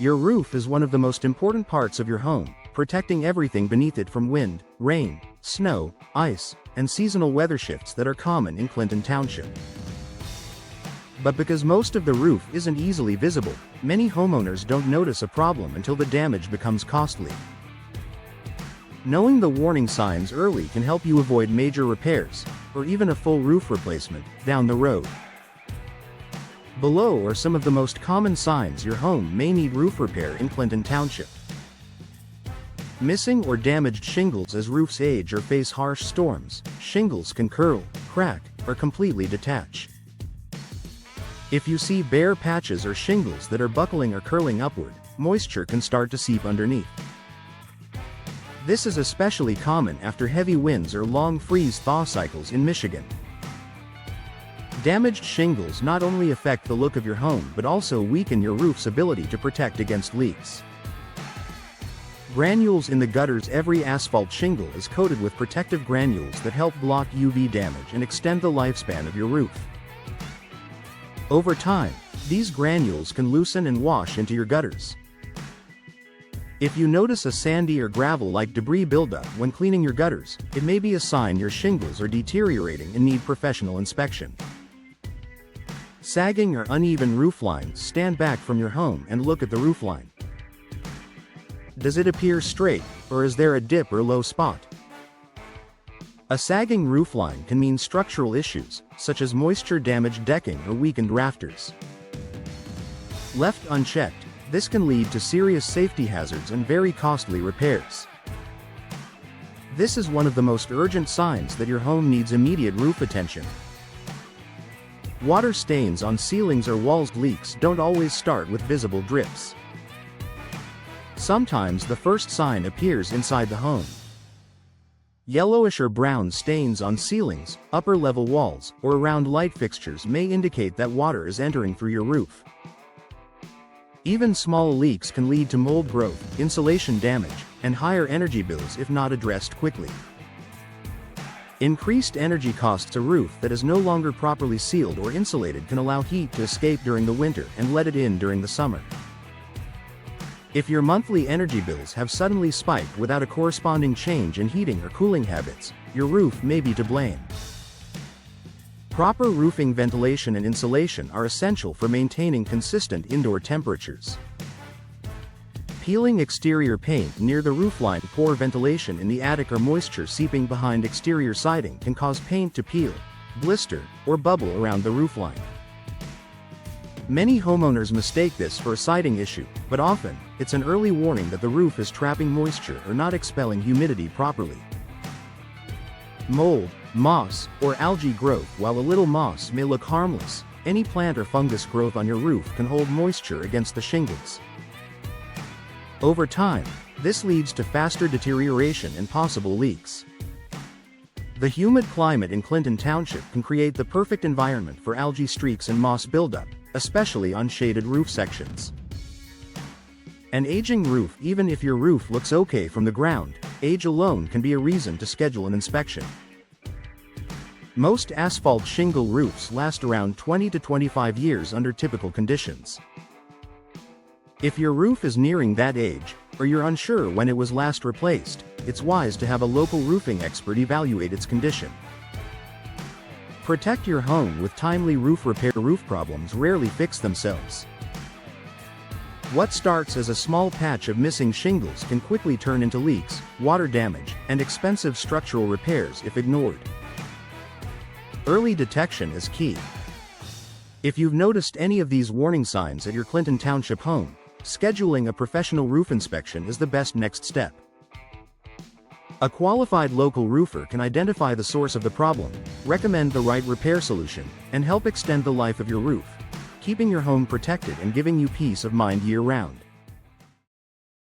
Your roof is one of the most important parts of your home, protecting everything beneath it from wind, rain, snow, ice, and seasonal weather shifts that are common in Clinton Township. But because most of the roof isn't easily visible, many homeowners don't notice a problem until the damage becomes costly. Knowing the warning signs early can help you avoid major repairs, or even a full roof replacement, down the road. Below are some of the most common signs your home may need roof repair in Clinton Township. Missing or damaged shingles. As roofs age or face harsh storms, shingles can curl, crack, or completely detach. If you see bare patches or shingles that are buckling or curling upward, moisture can start to seep underneath. This is especially common after heavy winds or long freeze-thaw cycles in Michigan. Damaged shingles not only affect the look of your home but also weaken your roof's ability to protect against leaks. Granules in the gutters. Every asphalt shingle is coated with protective granules that help block UV damage and extend the lifespan of your roof. Over time, these granules can loosen and wash into your gutters. If you notice a sandy or gravel-like debris buildup when cleaning your gutters, it may be a sign your shingles are deteriorating and need professional inspection. Sagging or uneven roof lines. Stand back from your home and look at the roof line. Does it appear straight, or is there a dip or low spot? A sagging roofline can mean structural issues, such as moisture-damaged decking or weakened rafters. Left unchecked, this can lead to serious safety hazards and very costly repairs. This is one of the most urgent signs that your home needs immediate roof attention. Water stains on ceilings or walls. Leaks don't always start with visible drips. Sometimes the first sign appears inside the home. Yellowish or brown stains on ceilings, upper-level walls, or around light fixtures may indicate that water is entering through your roof. Even small leaks can lead to mold growth, insulation damage, and higher energy bills if not addressed quickly. Increased energy costs. A roof that is no longer properly sealed or insulated can allow heat to escape during the winter and let it in during the summer. If your monthly energy bills have suddenly spiked without a corresponding change in heating or cooling habits, your roof may be to blame. Proper roofing ventilation and insulation are essential for maintaining consistent indoor temperatures. Peeling exterior paint near the roofline. Poor ventilation in the attic or moisture seeping behind exterior siding can cause paint to peel, blister, or bubble around the roofline. Many homeowners mistake this for a siding issue, but often, it's an early warning that the roof is trapping moisture or not expelling humidity properly. Mold, moss, or algae growth. While a little moss may look harmless, any plant or fungus growth on your roof can hold moisture against the shingles. Over time, this leads to faster deterioration and possible leaks. The humid climate in Clinton Township can create the perfect environment for algae streaks and moss buildup, especially on shaded roof sections. An aging roof. Even if your roof looks okay from the ground, age alone can be a reason to schedule an inspection. Most asphalt shingle roofs last around 20 to 25 years under typical conditions. If your roof is nearing that age, or you're unsure when it was last replaced, it's wise to have a local roofing expert evaluate its condition. Protect your home with timely roof repair. Roof problems rarely fix themselves. What starts as a small patch of missing shingles can quickly turn into leaks, water damage, and expensive structural repairs if ignored. Early detection is key. If you've noticed any of these warning signs at your Clinton Township home, scheduling a professional roof inspection is the best next step. A qualified local roofer can identify the source of the problem, recommend the right repair solution, and help extend the life of your roof, keeping your home protected and giving you peace of mind year-round.